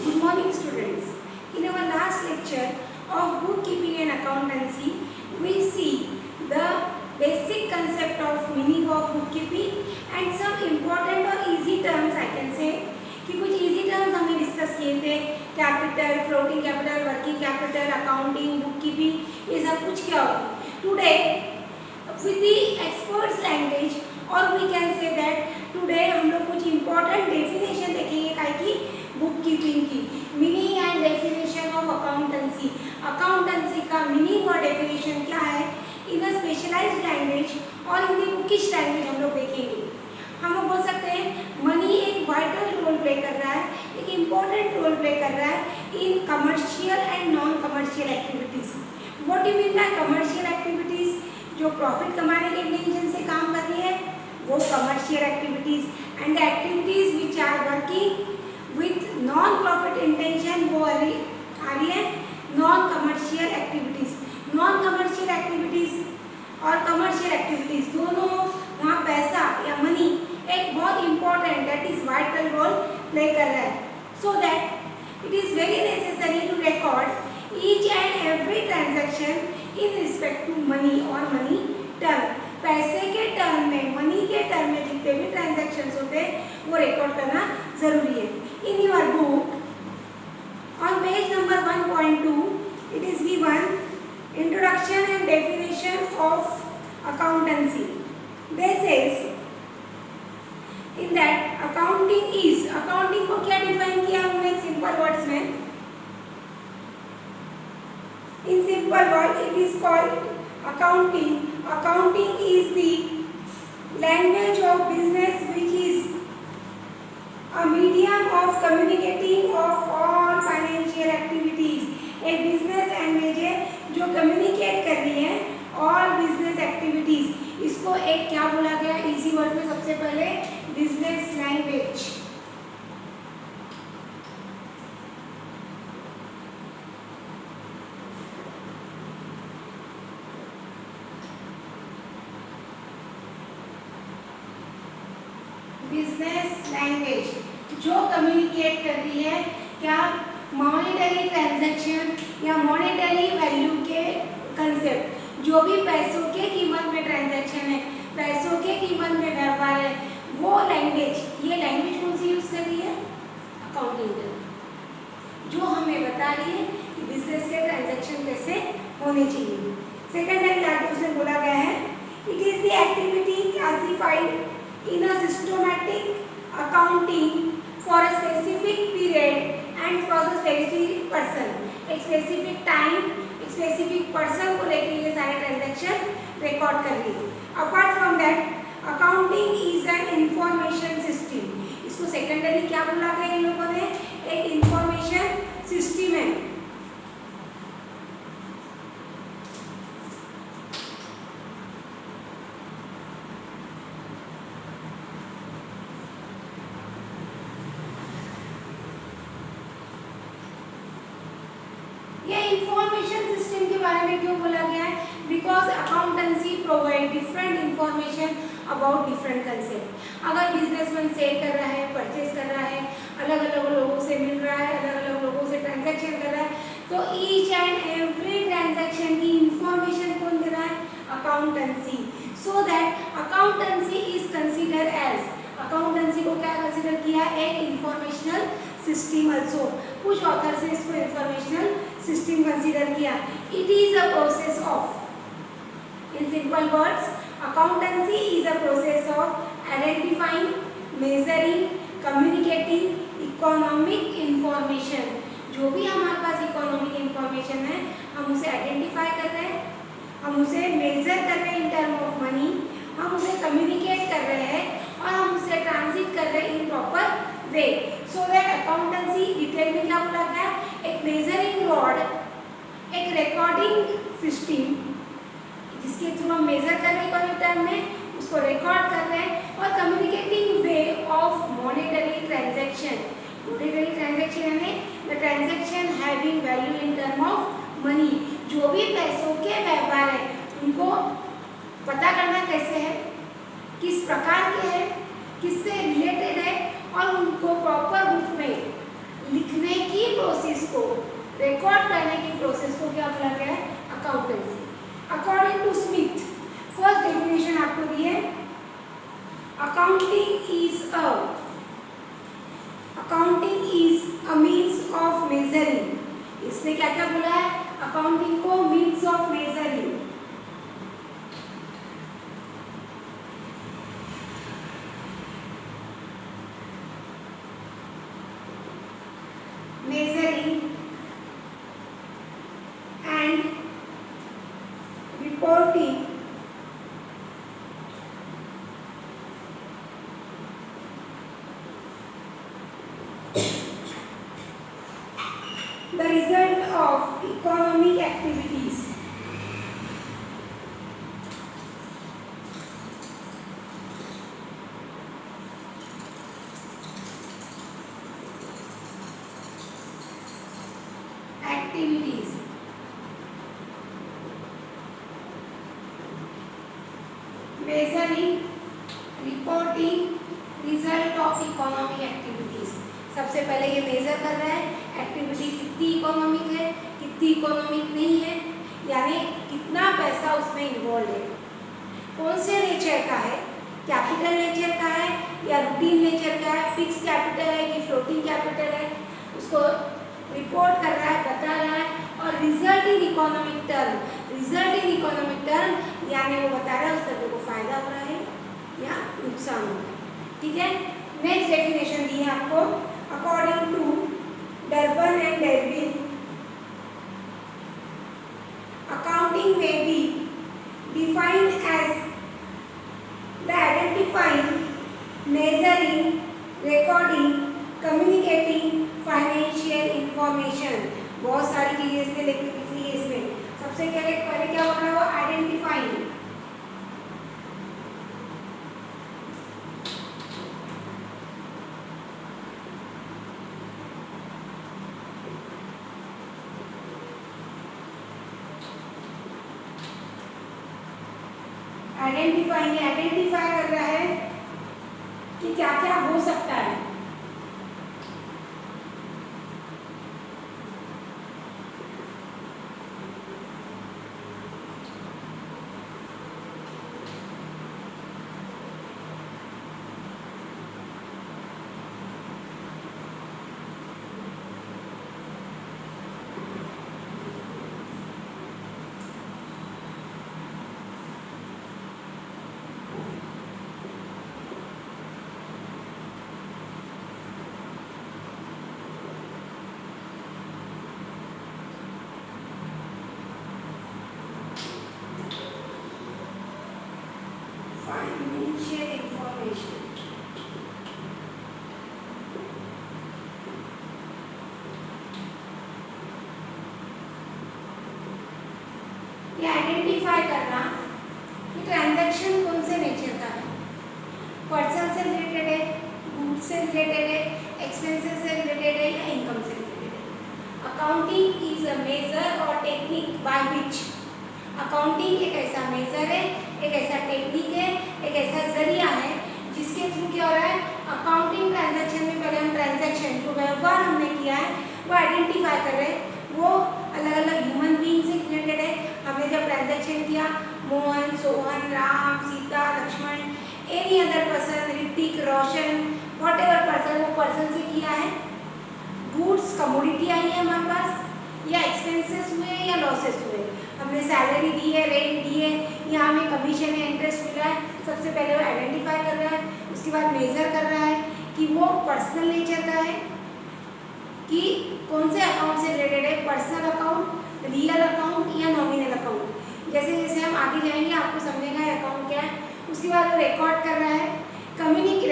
Good morning, students. In our last lecture of bookkeeping and accountancy, we see the basic concept of meaning of bookkeeping and some important और easy terms I can say कि कुछ easy terms हमने discuss किए थे, capital, floating capital, working capital, accounting, bookkeeping, ये सब कुछ क्या होता है. Today, with the experts language or we can say that today हम लोग कुछ important definition देखेंगे काय की बुककीपिंग की. Meaning and definition of accountancy. Accountancy का मीनिंग और डेफिनेशन क्या है इन अ स्पेशलाइज्ड लैंग्वेज और इन दी बुकिश लैंग्वेज हम लोग देखेंगे. हम लोग बोल सकते हैं मनी एक वाइटल रोल प्ले कर रहा है, एक इम्पोर्टेंट रोल प्ले कर रहा है in commercial and non commercial activities. What do mean by commercial activities? जो प्रॉफिट कमाने के इंटेंशन से काम कर रही है वो commercial activities, and the activities which are working with non-profit intention वो आ रही है non-commercial activities. Non-commercial activities और commercial activities दोनों वहाँ पैसा या मनी एक बहुत important that is vital role play कर रहा है. So that it is very necessary to record each and every transaction in respect to money और money term. पैसे के टर्म में, मनी के टर्म में जितने भी ट्रांजैक्शंस होते हैं वो रिकॉर्ड करना जरूरी है. In your book, on page number 1.2, it is given introduction and definition of accountancy. This says in that accounting is, accounting को क्या define किया हमने simple words में? In simple word, it is called accounting. Accounting is the language of business which is a medium of communicating of all financial activities. एक business language है जो communicate कर रही है all business activities. इसको एक क्या बोला गया easy word में सबसे पहले business language. बिजनेस लैंग्वेज जो कम्युनिकेट कर रही है क्या मॉनेटरी ट्रांजैक्शन या मॉनेटरी वैल्यू के कंसेप्ट. जो भी पैसों के कीमत में ट्रांजैक्शन है, पैसों के कीमत में व्यापार है, वो लैंग्वेज, ये लैंग्वेज कौन सी यूज कर रही है? अकाउंटिंग, जो हमें बता रही है कि बिजनेस के ट्रांजैक्शन कैसे होने चाहिए. सेकेंड लाइन आगे उसमें बोला गया है it is the activity classified in a systematic accounting for a specific period and for a specific person. एक specific time, एक specific person को लेके ये सारे transaction record कर रही है. Apart from that, accounting is an information system. इसको secondary क्या बोला गया इन लोगों ने? एक information system है. इंफॉर्मेशन सिस्टम के बारे में क्यों बोला गया है? Because accountancy provide different information about different concept. अगर बिजनेसमैन सेल कर रहा है, परचेज कर रहा है, अलग अलग लोगों से मिल रहा है, अलग अलग लोगों से ट्रांजैक्शन कर रहा है, तो ईच एंड एवरी ट्रांजैक्शन की इंफॉर्मेशन कौन दे रहा है? Accountancy. So that accountancy is consider as, accountancy को क्या कंसिडर किया? एक इंफॉर्मेशनल सिस्टम. ऑल्सो कुछ ऑथर से इसको इंफॉर्मेशनल सिस्टम कंसीडर किया. It is a process of, in simple words, accountancy is a process of identifying, measuring, communicating economic information. जो भी हमारे पास इकोनॉमिक इंफॉर्मेशन है हम उसे आइडेंटिफाई कर रहे हैं, हम उसे मेजर कर रहे हैं इन टर्म ऑफ मनी, हम उसे कम्युनिकेट कर रहे हैं और हम उसे ट्रांजिट कर रहे हैं in proper way. So that accountancy detail में क्या बोला गया? एक मेजरिंग रॉड, एक रिकॉर्डिंग सिस्टम जिसके थ्रू हम मेजर कर रहे हैं टर्म में, उसको रिकॉर्ड कर रहे हैं, और communicating way of monetary transaction. Monetary transaction यानी the transaction having value in term of money. जो भी पैसों के व्यापार है उनको पता करना कैसे है, किस प्रकार के हैं, किससे रिलेटेड है, और उनको प्रॉपर बुक में लिखने की प्रोसेस को, रिकॉर्ड करने की प्रोसेस को क्या बोला गया है? Accountancy. According to Smith, first definition आपको दी है, accounting is a means of measuring. इसने क्या क्या बोला है? अकाउंटिंग को means of measuring, and reporting the result of economic activities. Measuring, reporting result of economic activities. सबसे पहले ये मेजर कर रहा है एक्टिविटी कितनी इकोनॉमिक है, कितनी इकोनॉमिक नहीं है, यानी कितना पैसा उसमें इन्वॉल्व है, कौन से नेचर का है, कैपिटल नेचर का है या रूटीन नेचर का है, फिक्स कैपिटल है कि फ्लोटिंग कैपिटल है, उसको रिपोर्ट कर रहा है, बता रहा है। और result in economic term, result in economic term यानी वो बता रहा है उस तरह को फायदा हो रहा है या नुकसान हो रहा है। ठीक है, नेक्स्ट डेफिनेशन दी है आपको, according to Durban and Derbin, accounting में be defined as the identifying, measuring, recording, communicating financial information. बहुत सारी चीजें इसमें लिखी है इसमें। सबसे पहले क्या हो रहा है? वो आइडेंटिफाइंग, आइडेंटिफाई कर रहा है कि क्या क्या हो सकता है। Financial information, ये आइडेंटिफाई करना कि ट्रांजैक्शन कौन से नेचर का है, पर्सन से रिलेटेड है, गुड्स से रिलेटेड है, एक्सपेंसेस से रिलेटेड है या इनकम से रिलेटेड है। अकाउंटिंग इज अ मेजर और टेक्निक बाय विच, अकाउंटिंग एक ऐसा मेजर है, एक ऐसा टेक्निक है, एक ऐसा जरिया है जिसके थ्रू क्या हो रहा है, अकाउंटिंग ट्रांजैक्शन में पहले हम ट्रांजैक्शन जो व्यवहार हमने किया है वो आइडेंटिफाई कर रहे हैं, वो अलग अलग ह्यूमन बीइंग से रिलेटेड है। हमने जब ट्रांजैक्शन किया, Mohan, Sohan, Ram, Sita, Lakshman, any other person, Hrithik, Roshan, whatever person, वो पर्सन से किया है। गुड्स कमोडिटी आई है हमारे पास, या एक्सपेंसेस हुए या लॉसेस हुए, हमने सैलरी दी है, रेंट दी है, यहाँ हमें कमीशन है, इंटरेस्ट मिला है। सबसे पहले वो आइडेंटिफाई कर रहा है, उसके बाद मेजर कर रहा है कि वो पर्सनल नेचर का है कि कौन से अकाउंट से रिलेटेड है, पर्सनल अकाउंट, रियल अकाउंट या नॉमिनल अकाउंट। जैसे जैसे हम आगे जाएंगे आपको समझेगा अकाउंट क्या है। उसके बाद वो रिकॉर्ड कर रहा है,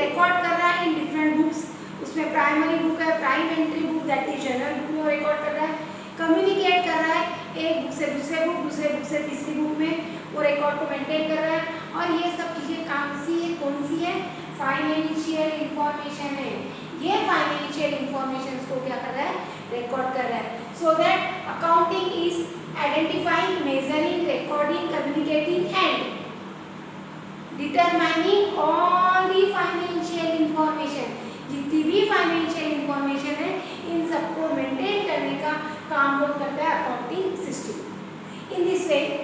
रिकॉर्ड कर रहा है इन डिफरेंट बुक्स, उसमें प्राइमरी बुक है, prime entry book that is general book में वो रिकॉर्ड कर रहा है। कम्युनिकेट कर रहा है एक बुक से दूसरे बुक, दूसरे बुक से तीसरी बुक में वो रिकॉर्ड को मेंटेन कर रहा है। और ये सब चीज़ें कौन सी है, फाइनेंशियल इंफॉर्मेशन है। ये फाइनेंशियल इंफॉर्मेशन को क्या कर रहा है, रिकॉर्ड कर रहा है। So that accounting is identifying, measuring, recording, communicating and determining all the financial information. जितनी भी फाइनेंशियल इंफॉर्मेशन है इन सबको मेंटेन करने से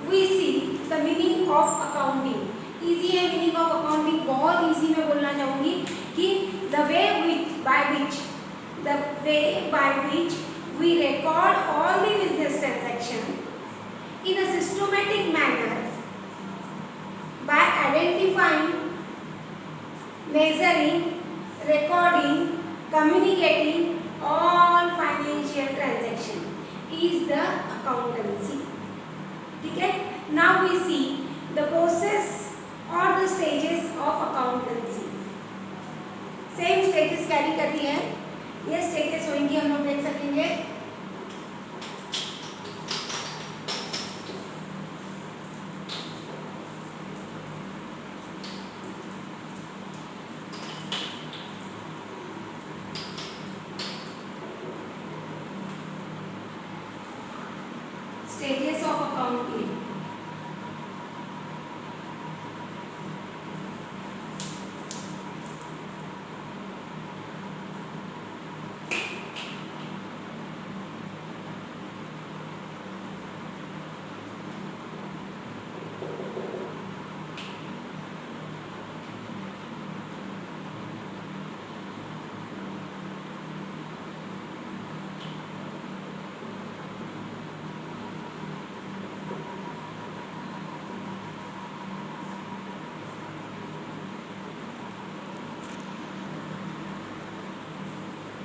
we see the meaning of accounting. Easy है meaning of accounting, बहुत easy मैं बोलना चाहूँगी कि the way by which we record all the business transaction in a systematic manner by identifying, measuring, recording, communicating all financial transaction is the accountancy. ठीक है. Now we see the process or the stages of accountancy. Same stages carry करती है. ये stages होंगी, हम लोग देख सकेंगे. Stages of accounting.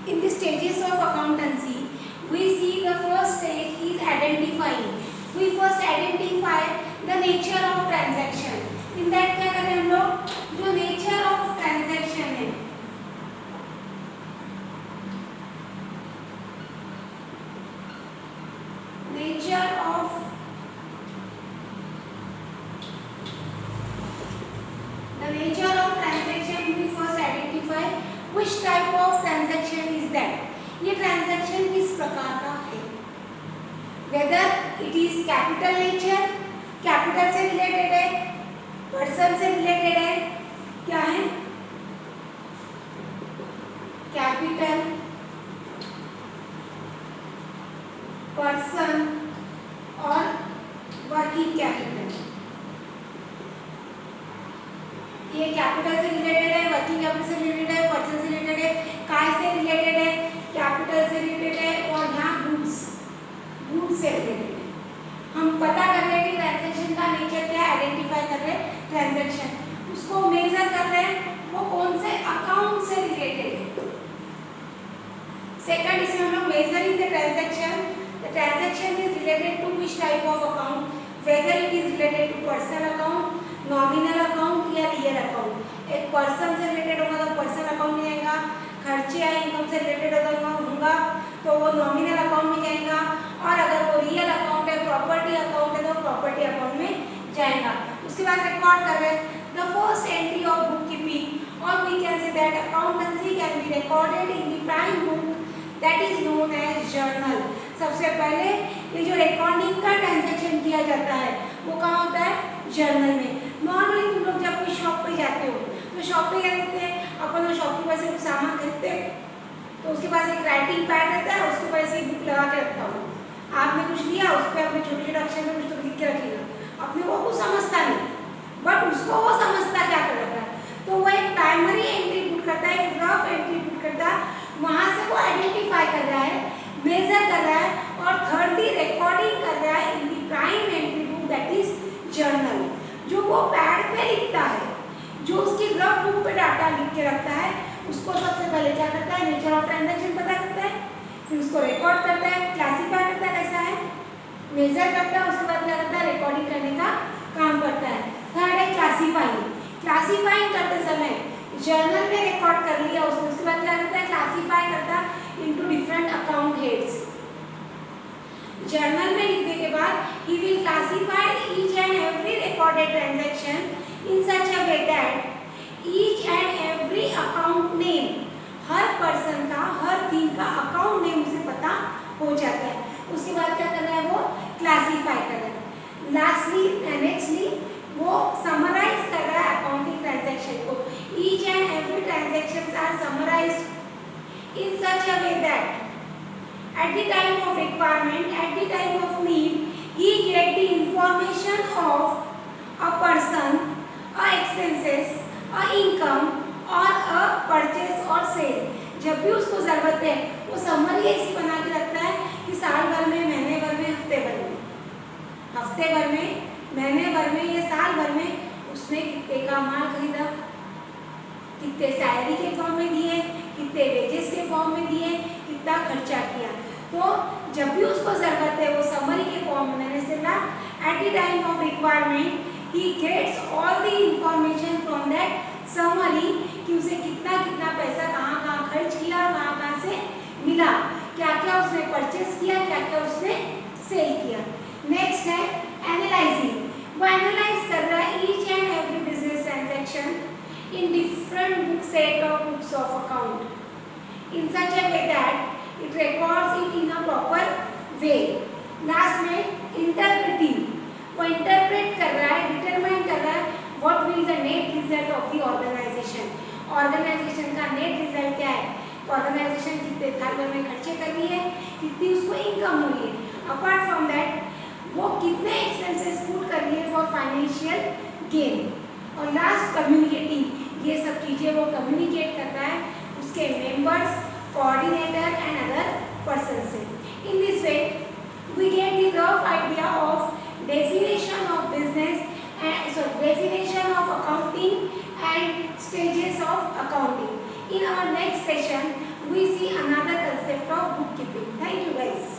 In the stages of accountancy, we see the first stage is identifying. We first identify the nature of transaction. In that क्या करें हम लोग, जो nature of transaction है, nature of transaction we first identify which type of transaction is that. ये transaction किस प्रकार का है, whether it is capital nature, capital से related है, person से related है, क्या है, capital, person और working capital. ये कैपिटल से रिलेटेड है, वर्किंग कैपिटल से रिलेटेड है, पर्सन से रिलेटेड है, काय से रिलेटेड है, कैपिटल से रिलेटेड है, और यहाँ गुड्स से रिलेटेड है. हम पता कर रहे हैं कि ट्रांजैक्शन का नेचर क्या है, आइडेंटिफाई कर रहे हैं ट्रांजैक्शन, उसको मेजर कर रहे हैं, वो कौन से अकाउंट से रिलेटेड है. सेकंड, इसमें हम लोग measuring the transaction is related to which type of account, whether it is related to personal account, nominal account या रियल अकाउंट. एक पर्सन से रिलेटेड होगा तो पर्सन अकाउंट में जाएगा, खर्चे या इनकम से रिलेटेड होगा तो वो नॉमिनल अकाउंट में जाएगा, और अगर वो रियल अकाउंट है, प्रॉपर्टी अकाउंट है तो प्रॉपर्टी अकाउंट में जाएगा. उसके बाद रिकॉर्ड कर रहे हैं the first entry of book keeping, और we can say that accountancy can be recorded in the prime book that is known as journal. सबसे पहले ये जो रिकॉर्डिंग का ट्रांजैक्शन किया जाता है वो कहाँ होता है, जर्नल में. नॉर्मली तुम लोग जब कोई शॉप पे जाते हो तो शॉप पे क्या करते हैं, अपन वो शॉपकीपर से कुछ सामान खरीदते हैं तो उसके पास एक राइटिंग पैड रहता है, उसके पास एक बुक लगा के रखता हूँ. आपने कुछ लिया, उस पर अपने छोटे छोटे अक्षर में कुछ तो लिख के रखेगा. अपने वो कुछ समझता नहीं, बट उसको वो समझता क्या कर रहा है, तो वो एक प्राइमरी एंट्री पुट करता है, एक रफ एंट्री पुट करता है, वहाँ से वो आइडेंटिफाई कर रहा है, मेजर कर रहा है, और थर्डली रिकॉर्डिंग कर रहा है in the prime entry book that is journal. जो वो पैड पे लिखता है, जो उसकी रफ बुक पे डाटा लिख के रखता है, उसको सबसे पहले क्या करता है, नेचर ऑफ ट्रांजैक्शन पता करता है, फिर उसको रिकॉर्ड करता है, क्लासीफाई करता है कैसा है, मेजर करता है, उसके बाद क्या करता है, रिकॉर्डिंग करने का काम करता है. थर्ड है क्लासीफाइंग करते समय जर्नल में रिकॉर्ड कर लिया उसने, उसके बाद क्या करता है, क्लासीफाई करता है into different account heads. Journal में लिखने के बाद he will classify each and every recorded transaction in such a way that each and every account name, her person का, हर दिन का अकाउंट नेम उसे पता हो जाता है. उसके बाद क्या कर रहा है, वो क्लासीफाई कर रहा है. लास्टली नेक्स्टली वो समराइज कर रहा है अकाउंटिंग ट्रांजैक्शन को. each and every transactions are summarized in such a way that at the time of requirement, at the time of need, he get the information of a person, a expenses, a income or a purchase or sale. जब भी उसको ज़रूरत है वो summary ऐसी बना के रखता है कि साल भर में, महीने भर में, हफ्ते भर में, महीने भर में या साल भर में उसने कितने का माल खरीदा, कितने सैलरी के फॉर्म में दिए, कितने वेजेस के फॉर्म में दिए, कितना खर्चा किया। तो जब भी उसको ज़रूरत है वो समरी के फॉर्म में मैंने सिर्फ at the time of requirement ही gets all the information from that summary कि उसे कितना कितना पैसा कहाँ कहाँ खर्च किया, कहाँ कहाँ से मिला, क्या क्या उसने परचेस किया, क्या क्या उसने सेल किया। नेक्स्ट है एनालाइजिंग। वो एनालाइज कर रहा है each and every business transaction in different book set of books of account in such a way that it records it in a proper way. Last में interpreting, वो interpret कर रहा है, determine कर रहा है what will the net result of the organization. Organization का net result क्या है, organization कितने साल भर में खर्चे कर रही है, कितनी उसको इनकम हो रही है, apart from that वो कितने expenses put कर रही है for financial gain. और लास्ट कम्युनिकेटिंग, ये सब चीज़ें वो कम्युनिकेट करता है उसके members, coordinator and other person से। In this way we get the rough idea of definition of business and definition of accounting and stages of accounting. In our next session we see another concept of bookkeeping. Thank you guys.